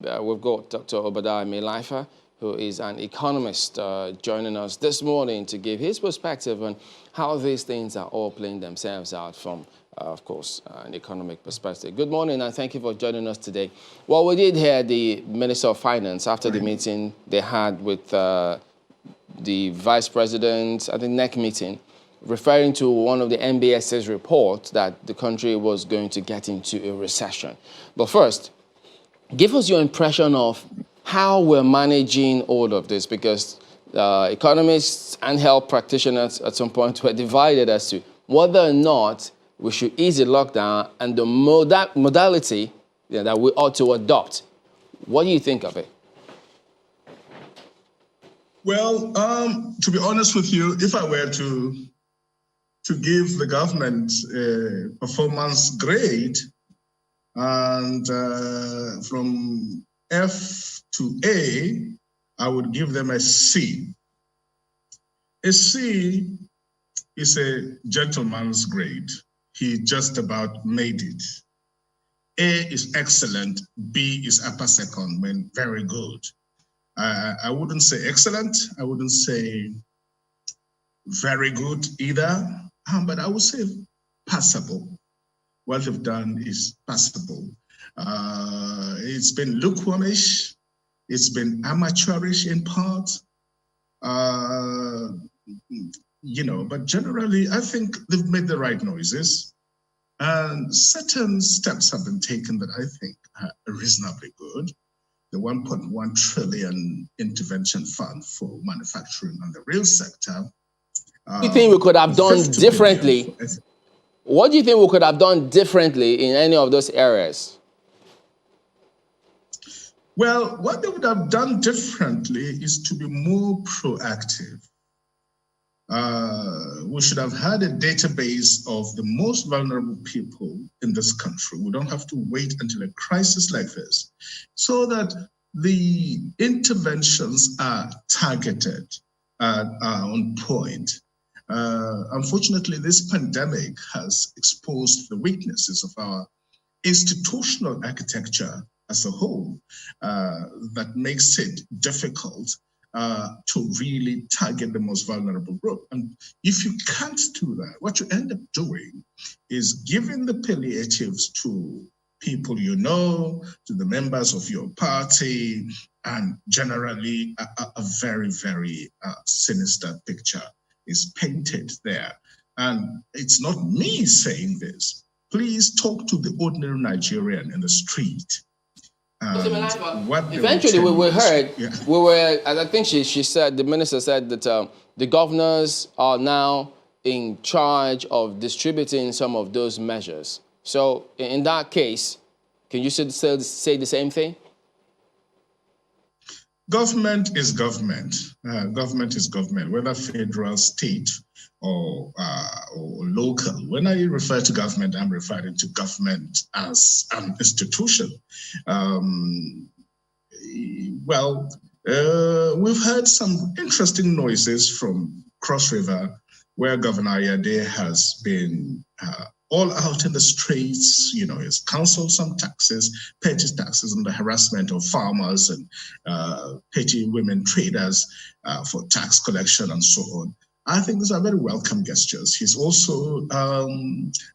We've got Dr. Obadiah Mailafia, who is an economist, joining us this morning to give his perspective on how these things are all playing themselves out from, of course, an economic perspective. Good morning, and thank you for joining us today. Well, we did hear the Minister of Finance after the meeting they had with the Vice President at the NEC meeting, referring to one of the NBS's report that the country was going to get into a recession. But first, give us your impression of how we're managing all of this, because economists and health practitioners at some point were divided as to whether or not we should ease the lockdown and the modality that we ought to adopt. What do you think of it? Well, to be honest with you, if I were to give the government a performance grade, and from F to A, I would give them a C. A C is a gentleman's grade. He just about made it. A is excellent, B is upper second, when very good. I wouldn't say excellent, I wouldn't say very good either, but I would say passable. What they've done is passable. It's been lukewarmish, it's been amateurish in part, but generally I think they've made the right noises, and certain steps have been taken that I think are reasonably good. The 1.1 trillion intervention fund for manufacturing and the real sector. What do you think we could have done differently? What do you think we could have done differently in any of those areas? Well, what they would have done differently is to be more proactive. We should have had a database of the most vulnerable people in this country. We don't have to wait until a crisis like this, so that the interventions are targeted and are on point. Unfortunately, this pandemic has exposed the weaknesses of our institutional architecture as a whole, that makes it difficult to really target the most vulnerable group. And if you can't do that, what you end up doing is giving the palliatives to people you know, to the members of your party, and generally a very, very sinister picture is painted there. And it's not me saying this. Please talk to the ordinary Nigerian in the street. Eventually, we heard, and I think she said, the minister said that the governors are now in charge of distributing some of those measures. So in that case, can you say the same thing? Government is government. Government is government, whether federal, state, or local. When I refer to government, I'm referring to government as an institution. We've heard some interesting noises from Cross River, where Governor Ayade has been all out in the streets, has canceled some taxes, petty taxes on the harassment of farmers and petty women traders for tax collection and so on. I think these are very welcome gestures. He's also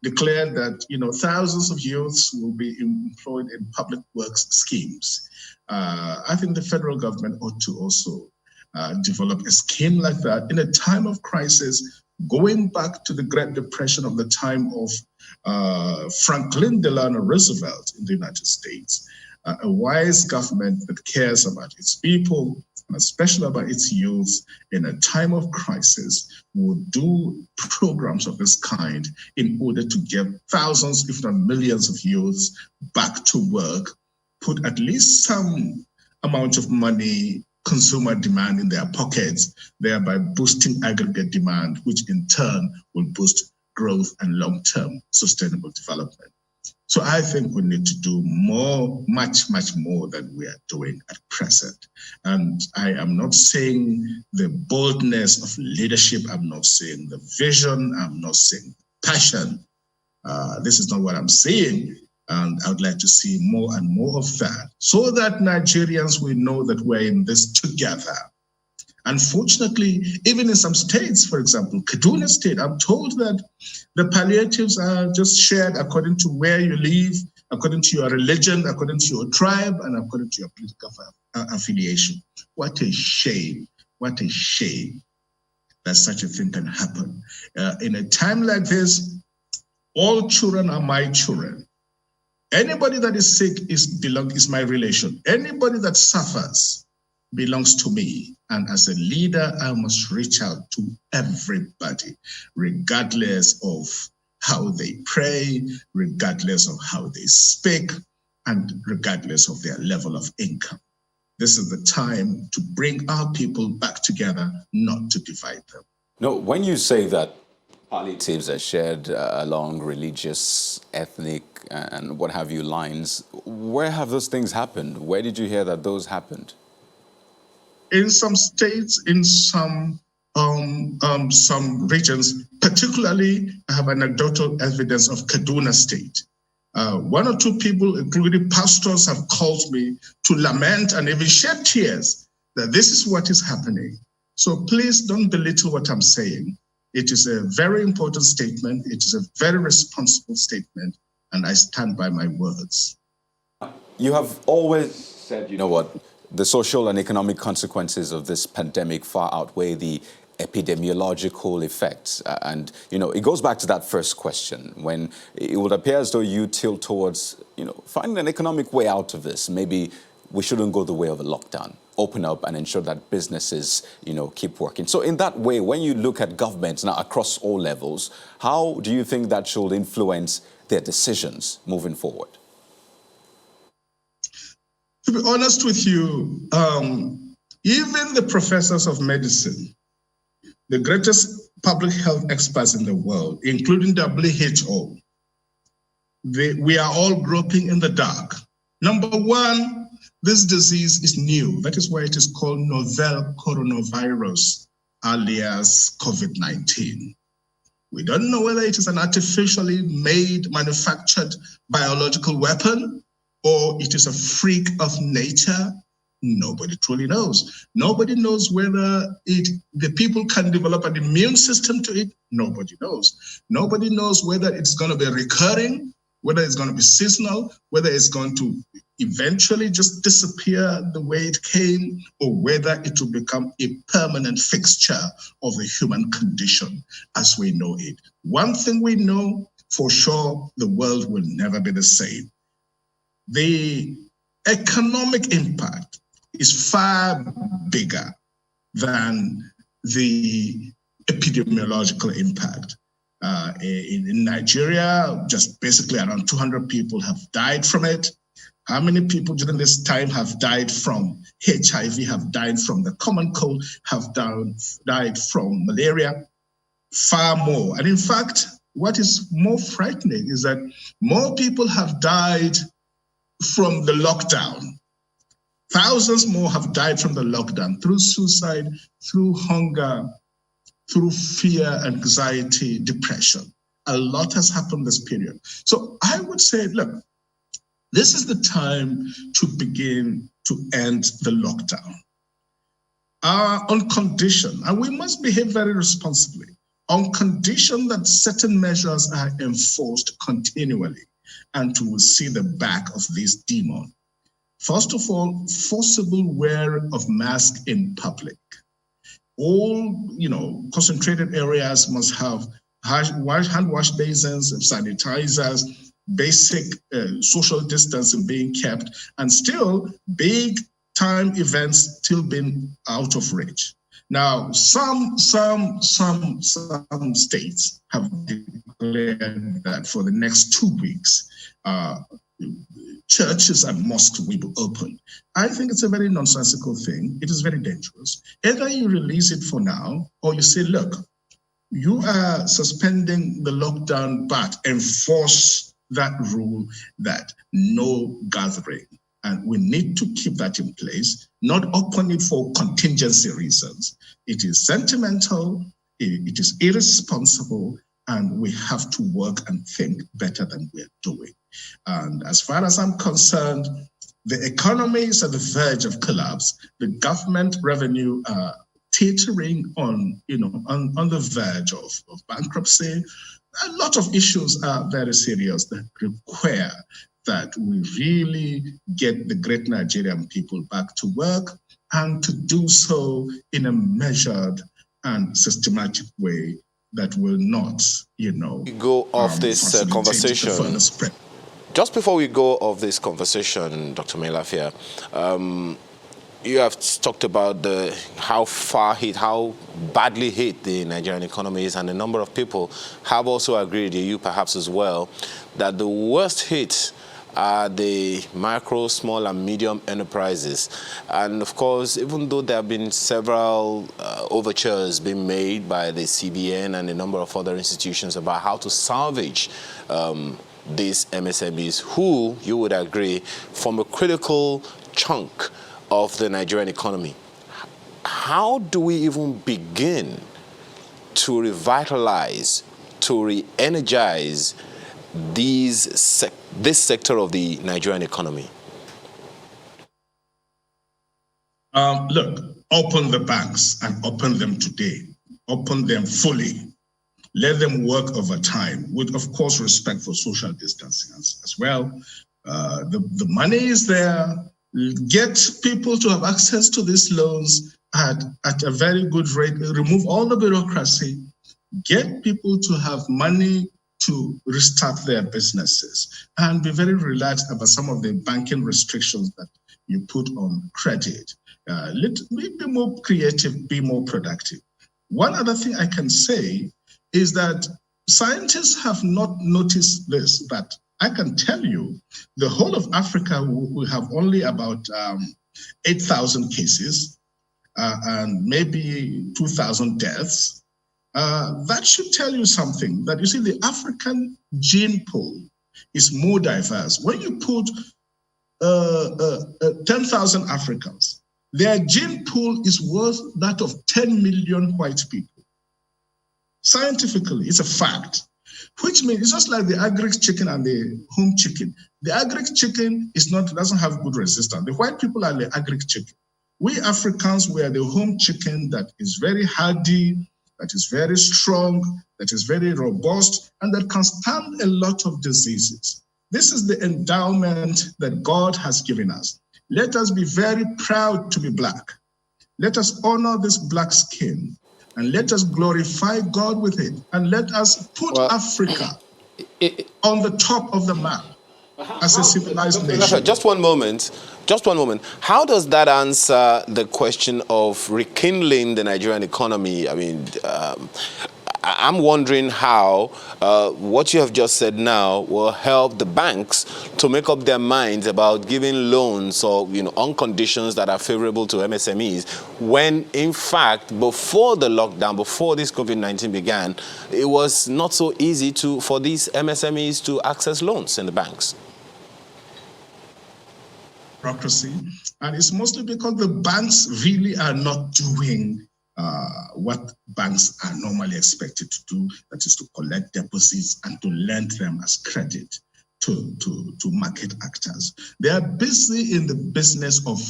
declared that, thousands of youths will be employed in public works schemes. I think the federal government ought to also develop a scheme like that in a time of crisis, going back to the Great Depression of the time of Franklin Delano Roosevelt in the United States. A wise government that cares about its people, and especially about its youth in a time of crisis, would do programs of this kind in order to get thousands, if not millions of youths back to work, put at least some amount of money, consumer demand in their pockets, thereby boosting aggregate demand, which in turn will boost growth and long-term sustainable development. So I think we need to do more, much, much more than we are doing at present. And I am not saying the boldness of leadership, I'm not saying the vision, I'm not saying passion. This is not what I'm saying. And I would like to see more and more of that so that Nigerians will know that we're in this together. Unfortunately, even in some states, for example, Kaduna State, I'm told that the palliatives are just shared according to where you live, according to your religion, according to your tribe, and according to your political affiliation. What a shame. What a shame that such a thing can happen. In a time like this, all children are my children. Anybody that is sick is my relation. Anybody that suffers belongs to me. And as a leader, I must reach out to everybody, regardless of how they pray, regardless of how they speak, and regardless of their level of income. This is the time to bring our people back together, not to divide them. No, when you say that palliatives are shared along religious, ethnic, and what have you lines, where have those things happened? Where did you hear that those happened? In some states, in some regions, particularly I have anecdotal evidence of Kaduna State. One or two people, including pastors, have called me to lament and even shed tears that this is what is happening. So please don't belittle what I'm saying. It is a very important statement. It is a very responsible statement, and I stand by my words. You have always said, you know what, the social and economic consequences of this pandemic far outweigh the epidemiological effects. And, you know, it goes back to that first question, when it would appear as though you tilt towards, you know, finding an economic way out of this. Maybe we shouldn't go the way of a lockdown. Open up and ensure that businesses, you know, keep working. So in that way, when you look at governments now across all levels, how do you think that should influence their decisions moving forward? To be honest with you, even the professors of medicine, the greatest public health experts in the world, including WHO, we are all groping in the dark. Number one, this disease is new. That is why it is called novel coronavirus, alias COVID-19. We don't know whether it is an artificially made, manufactured biological weapon, or it is a freak of nature. Nobody truly knows. Nobody knows whether the people can develop an immune system to it. Nobody knows. Nobody knows whether it's going to be recurring, whether it's going to be seasonal, whether it's going to eventually just disappear the way it came, or whether it will become a permanent fixture of the human condition as we know it. One thing we know for sure, the world will never be the same. The economic impact is far bigger than the epidemiological impact. In Nigeria, just basically around 200 people have died from it. How many people during this time have died from HIV, have died from the common cold, have died from malaria? Far more. And in fact, what is more frightening is that more people have died from the lockdown. Thousands more have died from the lockdown through suicide, through hunger, through fear, anxiety, depression. A lot has happened this period. So I would say, look, this is the time to begin to end the lockdown. On condition, and we must behave very responsibly, on condition that certain measures are enforced continually and to see the back of this demon. First of all, forcible wear of mask in public. All, concentrated areas must have hand wash basins, sanitizers, basic social distancing being kept, and still big time events still being out of reach. Now, some states have declared that for the next 2 weeks, churches and mosques will be open. I think it's a very nonsensical thing. It is very dangerous. Either you release it for now, or you say, look, you are suspending the lockdown, but enforce that rule that no gathering. And we need to keep that in place, not open it for contingency reasons. It is sentimental, it is irresponsible, and we have to work and think better than we're doing. And as far as I'm concerned, the economy is at the verge of collapse. The government revenue are teetering on the verge of bankruptcy. A lot of issues are very serious that require that we really get the great Nigerian people back to work, and to do so in a measured and systematic way that will not, go off this conversation. Further spread. Just before we go off this conversation, Dr. Mailafia, you have talked about how badly hit the Nigerian economy is, and a number of people have also agreed, you perhaps as well, that the worst hit are the micro, small, and medium enterprises. And of course, even though there have been several overtures being made by the CBN and a number of other institutions about how to salvage these MSMEs, who, you would agree, form a critical chunk of the Nigerian economy. How do we even begin to revitalize, to re-energize this sector of the Nigerian economy? Look, open the banks and open them today. Open them fully. Let them work over time with, of course, respect for social distancing as well. The money is there. Get people to have access to these loans at a very good rate. Remove all the bureaucracy. Get people to have money to restart their businesses, and be very relaxed about some of the banking restrictions that you put on credit. Be more creative, be more productive. One other thing I can say is that scientists have not noticed this, but I can tell you the whole of Africa will have only about 8,000 cases and maybe 2,000 deaths. That should tell you something, that you see the African gene pool is more diverse. When you put 10,000 Africans, their gene pool is worth that of 10 million white people. Scientifically, it's a fact, which means it's just like the agric chicken and the home chicken. The agric chicken doesn't have good resistance. The white people are the agric chicken. We Africans were the home chicken that is very hardy, that is very strong, that is very robust, and that can stand a lot of diseases. This is the endowment that God has given us. Let us be very proud to be black. Let us honor this black skin, and let us glorify God with it, and let us put Africa on the top of the map as a civilized nation. Just one moment. How does that answer the question of rekindling the Nigerian economy? I mean, I'm wondering how what you have just said now will help the banks to make up their minds about giving loans or on conditions that are favorable to MSMEs, when in fact before the lockdown, before this COVID-19 began, it was not so easy for these MSMEs to access loans in the banks. Bureaucracy, and it's mostly because the banks really are not doing what banks are normally expected to do, that is to collect deposits and to lend them as credit to market actors. They are busy in the business of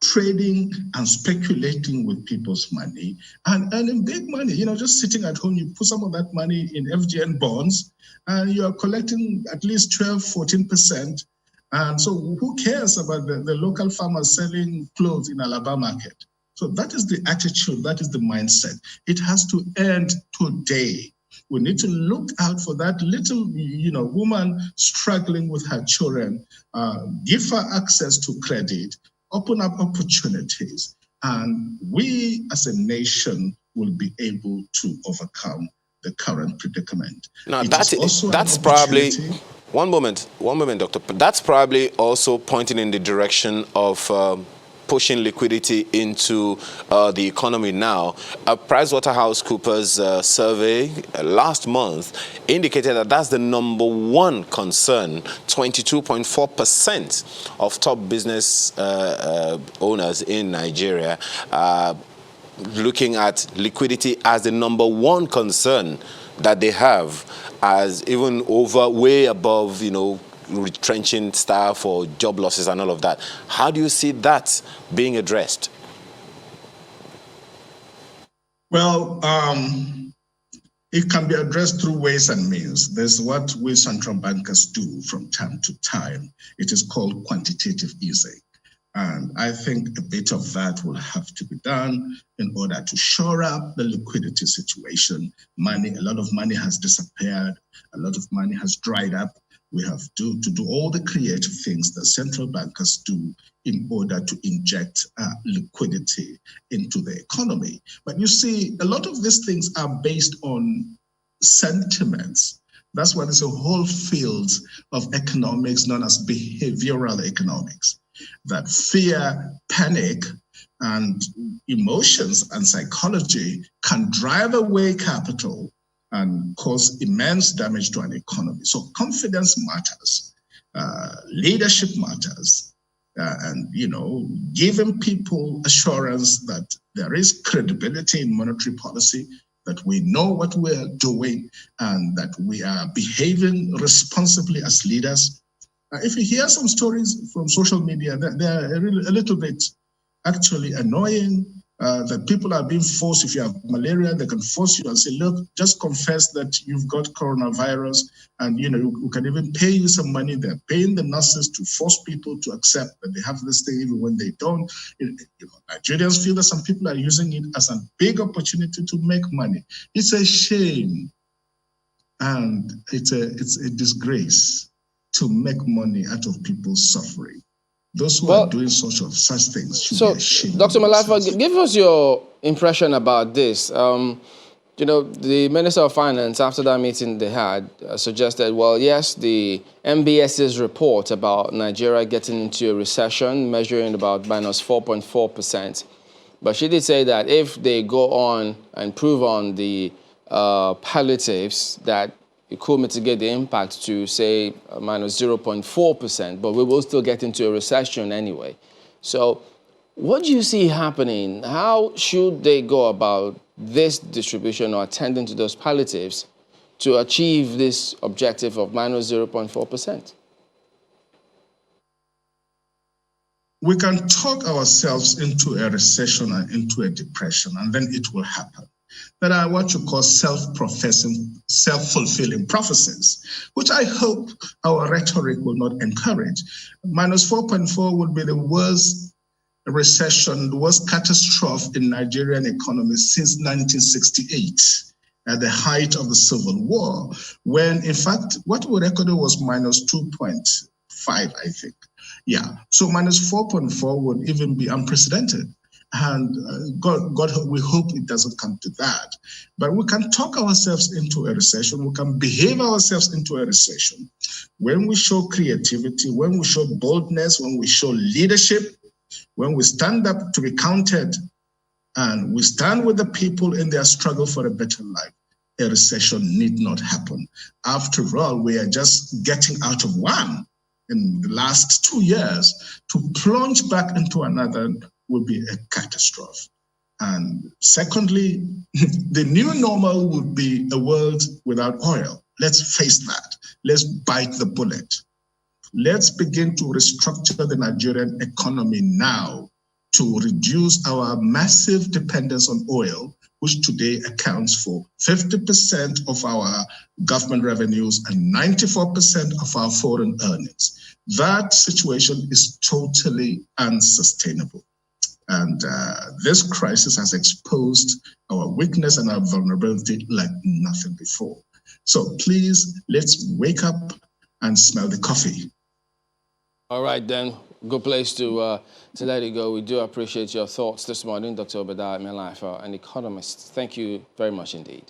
trading and speculating with people's money and earning big money. Just sitting at home, you put some of that money in FGN bonds and you are collecting at least 12, 14%. And so who cares about the local farmers selling clothes in Alabama market? So that is the attitude, that is the mindset. It has to end today. We need to look out for that little, woman struggling with her children, give her access to credit, open up opportunities, and we as a nation will be able to overcome the current predicament. Now that's probably... One moment, Doctor. That's probably also pointing in the direction of pushing liquidity into the economy now. A PricewaterhouseCoopers survey last month indicated that that's the number one concern. 22.4% of top business owners in Nigeria looking at liquidity as the number one concern that they have, as even way above, retrenching staff or job losses and all of that. How do you see that being addressed? Well, it can be addressed through ways and means. There's what we central bankers do from time to time. It is called quantitative easing. And I think a bit of that will have to be done in order to shore up the liquidity situation. A lot of money has disappeared. A lot of money has dried up. We have to do all the creative things that central bankers do in order to inject liquidity into the economy. But you see, a lot of these things are based on sentiments. That's why there's a whole field of economics known as behavioral economics, that fear, panic, and emotions and psychology can drive away capital and cause immense damage to an economy. So confidence matters, leadership matters, and giving people assurance that there is credibility in monetary policy, that we know what we're doing, and that we are behaving responsibly as leaders. If you hear some stories from social media, they're a little bit actually annoying, that people are being forced. If you have malaria, they can force you and say, look, just confess that you've got coronavirus, and we can even pay you some money. They're paying the nurses to force people to accept that they have this thing even when they don't. Nigerians feel that some people are using it as a big opportunity to make money. It's a shame, and it's a disgrace to make money out of people's suffering. Those who are doing such things should be ashamed. Dr. Mailafia, give us your impression about this. The Minister of Finance, after that meeting they had, suggested, well, yes, the MBS's report about Nigeria getting into a recession, measuring about minus 4.4%. But she did say that if they go on and prove on the palliatives, that it could mitigate the impact to, say, minus 0.4%, but we will still get into a recession anyway. So what do you see happening? How should they go about this distribution or attending to those palliatives to achieve this objective of minus 0.4%? We can talk ourselves into a recession and into a depression, and then it will happen. That are what you call self-professing, self-fulfilling prophecies, which I hope our rhetoric will not encourage. Minus 4.4 would be the worst recession, the worst catastrophe in Nigerian economy since 1968, at the height of the Civil War, when, in fact, what we recorded was minus 2.5, I think. Yeah, so minus 4.4 would even be unprecedented. And God, we hope it doesn't come to that. But we can talk ourselves into a recession. We can behave ourselves into a recession when we show creativity, when we show boldness, when we show leadership, when we stand up to be counted, and we stand with the people in their struggle for a better life. A recession need not happen. After all, we are just getting out of one in the last 2 years. To plunge back into another will be a catastrophe. And secondly, the new normal would be a world without oil. Let's face that. Let's bite the bullet. Let's begin to restructure the Nigerian economy now to reduce our massive dependence on oil, which today accounts for 50% of our government revenues and 94% of our foreign earnings. That situation is totally unsustainable. And this crisis has exposed our weakness and our vulnerability like nothing before. So please, let's wake up and smell the coffee. All right, then. Good place to let it go. We do appreciate your thoughts this morning, Dr. Obadiah Mailafia, an economist. Thank you very much indeed.